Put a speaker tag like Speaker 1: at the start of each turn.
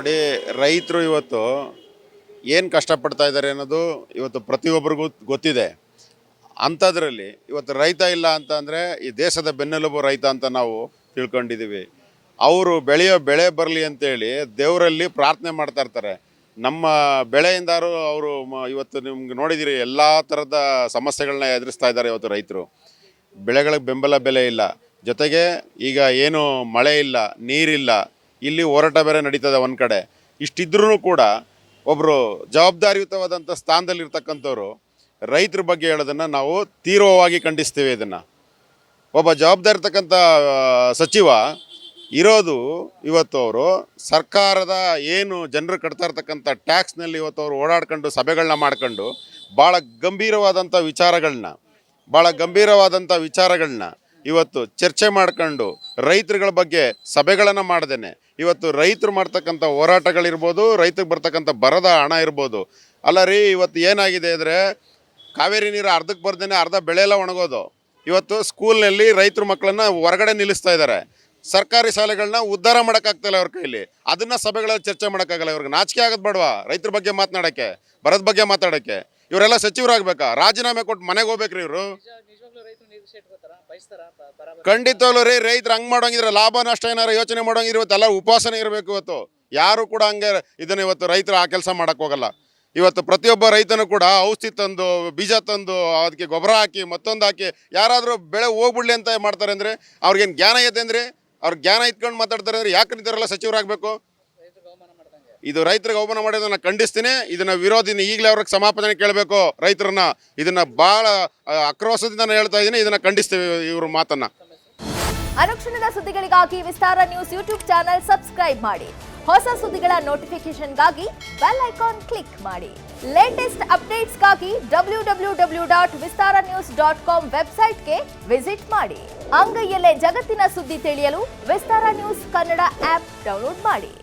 Speaker 1: ನೋಡಿ, ರೈತರು ಇವತ್ತು ಏನು ಕಷ್ಟಪಡ್ತಾ ಇದ್ದಾರೆ ಅನ್ನೋದು ಇವತ್ತು ಪ್ರತಿಯೊಬ್ಬರಿಗೂ ಗೊತ್ತಿದೆ. ಅಂಥದ್ರಲ್ಲಿ ಇವತ್ತು ರೈತ ಇಲ್ಲ ಅಂತ ಅಂದರೆ ಈ ದೇಶದ ಬೆನ್ನೆಲುಬು ರೈತ ಅಂತ ನಾವು ತಿಳ್ಕೊಂಡಿದ್ದೀವಿ. ಅವರು ಬೆಳೆಯೋ ಬೆಳೆ ಬರಲಿ ಅಂತೇಳಿ ದೇವರಲ್ಲಿ ಪ್ರಾರ್ಥನೆ ಮಾಡ್ತಾ ಇರ್ತಾರೆ. ನಮ್ಮ ಬೆಳೆಯಿಂದಾರು ಅವರು ಇವತ್ತು ನಿಮ್ಗೆ ನೋಡಿದಿರಿ ಎಲ್ಲ ಥರದ ಸಮಸ್ಯೆಗಳನ್ನ ಎದುರಿಸ್ತಾ ಇದ್ದಾರೆ ಇವತ್ತು ರೈತರು. ಬೆಳೆಗಳಿಗೆ ಬೆಂಬಲ ಬೆಲೆ ಇಲ್ಲ, ಜೊತೆಗೆ ಈಗ ಏನು ಮಳೆ ಇಲ್ಲ, ನೀರಿಲ್ಲ, ಇಲ್ಲಿ ಹೋರಾಟ ಬೇರೆ ನಡೀತದೆ ಒಂದು ಕಡೆ. ಇಷ್ಟಿದ್ರೂ ಕೂಡ ಒಬ್ಬರು ಜವಾಬ್ದಾರಿಯುತವಾದಂಥ ಸ್ಥಾನದಲ್ಲಿರ್ತಕ್ಕಂಥವ್ರು ರೈತರ ಬಗ್ಗೆ ಹೇಳೋದನ್ನು ನಾವು ತೀವ್ರವಾಗಿ ಖಂಡಿಸ್ತೀವಿ. ಇದನ್ನು ಒಬ್ಬ ಜವಾಬ್ದಾರಿ ಇರ್ತಕ್ಕಂಥ ಸಚಿವ ಇರೋದು ಇವತ್ತು ಅವರು ಸರ್ಕಾರದ ಏನು ಜನರು ಕಟ್ತಾ ಇರ್ತಕ್ಕಂಥ ಟ್ಯಾಕ್ಸ್ನಲ್ಲಿ ಇವತ್ತು ಅವರು ಓಡಾಡ್ಕೊಂಡು ಸಭೆಗಳನ್ನ ಮಾಡ್ಕೊಂಡು ಭಾಳ ಗಂಭೀರವಾದಂಥ ಇವತ್ತು ಚರ್ಚೆ ಮಾಡ್ಕೊಂಡು ರೈತರುಗಳ ಬಗ್ಗೆ ಸಭೆಗಳನ್ನು ಮಾಡ್ದೇನೆ ಇವತ್ತು ರೈತರು ಮಾಡ್ತಕ್ಕಂಥ ಹೋರಾಟಗಳಿರ್ಬೋದು, ರೈತರಿಗೆ ಬರ್ತಕ್ಕಂಥ ಬರದ ಹಣ ಇರ್ಬೋದು. ಅಲ್ಲ ರೀ, ಇವತ್ತು ಏನಾಗಿದೆ ಅಂದರೆ ಕಾವೇರಿ ನೀರು ಅರ್ಧಕ್ಕೆ ಬರ್ದೇನೆ ಅರ್ಧ ಬೆಳೆ ಎಲ್ಲ ಒಣಗೋದು. ಇವತ್ತು ಸ್ಕೂಲ್ನಲ್ಲಿ ರೈತರ ಮಕ್ಕಳನ್ನ ಹೊರಗಡೆ ನಿಲ್ಲಿಸ್ತಾ ಇದ್ದಾರೆ. ಸರ್ಕಾರಿ ಶಾಲೆಗಳನ್ನ ಉದ್ಧಾರ ಮಾಡೋಕ್ಕಾಗ್ತಾಯಿಲ್ಲ ಅವ್ರ ಕೈಲಿ. ಅದನ್ನು ಸಭೆಗಳಲ್ಲಿ ಚರ್ಚೆ ಮಾಡೋಕ್ಕಾಗಲ್ಲ. ಇವ್ರಿಗೆ ನಾಚಿಕೆ ಆಗೋದು ಬೇಡವಾ ರೈತರ ಬಗ್ಗೆ ಮಾತನಾಡೋಕ್ಕೆ, ಬರದ ಬಗ್ಗೆ ಮಾತಾಡೋಕ್ಕೆ? ಇವರೆಲ್ಲ ಸಚಿವರಾಗಬೇಕಾ? ರಾಜೀನಾಮೆ ಕೊಟ್ಟು ಮನೆಗೆ ಹೋಗ್ಬೇಕ್ರಿ ಇವರು. ಖಂಡಿತವಾಗ್ಲೂ ರೀ, ರೈತರು ಹಂಗೆ ಮಾಡೋಂಗಿದ್ರೆ ಲಾಭ ನಷ್ಟ ಏನಾರು ಯೋಚನೆ ಮಾಡೋಂಗಿದ್ರೆ ಇವತ್ತೆಲ್ಲ ಉಪವಾಸನೆ ಇರಬೇಕು. ಇವತ್ತು ಯಾರು ಕೂಡ ಹಂಗೆ ಇದನ್ನು ಇವತ್ತು ರೈತರು ಆ ಕೆಲಸ ಮಾಡೋಕ್ಕೆ ಹೋಗಲ್ಲ. ಇವತ್ತು ಪ್ರತಿಯೊಬ್ಬ ರೈತನು ಕೂಡ ಔಷಧಿ ತಂದು, ಬೀಜ ತಂದು, ಅದಕ್ಕೆ ಗೊಬ್ಬರ ಹಾಕಿ, ಮತ್ತೊಂದು ಹಾಕಿ ಯಾರಾದರೂ ಬೆಳೆ ಹೋಗ್ಬಿಡ್ಲಿ ಅಂತ ಮಾಡ್ತಾರೆ ಅಂದರೆ ಅವ್ರಿಗೇನು ಜ್ಞಾನ ಐತೆ ಅಂದರೆ, ಅವ್ರ ಜ್ಞಾನ ಇಟ್ಕೊಂಡು ಮಾತಾಡ್ತಾರೆ ಅಂದರೆ ಯಾಕೆ ಇದ್ದಾರಲ್ಲ ಸಚಿವರಾಗಬೇಕು? ಇದು ರೈತರಿಗೆ ಅವಮಾನ ಮಾಡೋದನ್ನು ಖಂಡಿಸ್ತೀನಿ. ಇದನ್ನು ವಿರೋಧಿನ ಈಗಲೇ ಅವ್ರಿಗೆ ಸಮಾಪನೆ ಕೇಳಬೇಕು ರೈತರನ್ನ. ಇದನ್ನು ಭಾಳ ಆಕ್ರೋಶದಿಂದ ನಾನು ಹೇಳ್ತಾ ಇದ್ದೀನಿ. ಇದನ್ನು ಖಂಡಿಸ್ತೀವಿ ಇವ್ರ ಮಾತನ್ನು.
Speaker 2: ಅನುಕ್ಷಣದ ಸುದ್ದಿಗಳಿಗಾಗಿ ವಿಸ್ತಾರ ನ್ಯೂಸ್ ಯೂಟ್ಯೂಬ್ ಚಾನೆಲ್ ಸಬ್ಸ್ಕ್ರೈಬ್ ಮಾಡಿ. ಹೊಸ ಸುದ್ದಿಗಳ ನೋಟಿಫಿಕೇಶನ್ಗಾಗಿ ಬೆಲ್ ಐಕಾನ್ ಕ್ಲಿಕ್ ಮಾಡಿ. ಲೇಟೆಸ್ಟ್ ಅಪ್ಡೇಟ್ಸ್ಗಾಗಿ www.vistaranews.com ವೆಬ್ಸೈಟ್ಗೆ ವಿಸಿಟ್ ಮಾಡಿ. ಅಂಗೈಯಲ್ಲೇ ಜಗತ್ತಿನ ಸುದ್ದಿ ತಿಳಿಯಲು ವಿಸ್ತಾರ ನ್ಯೂಸ್ ಕನ್ನಡ ಆಪ್ ಡೌನ್ಲೋಡ್ ಮಾಡಿ.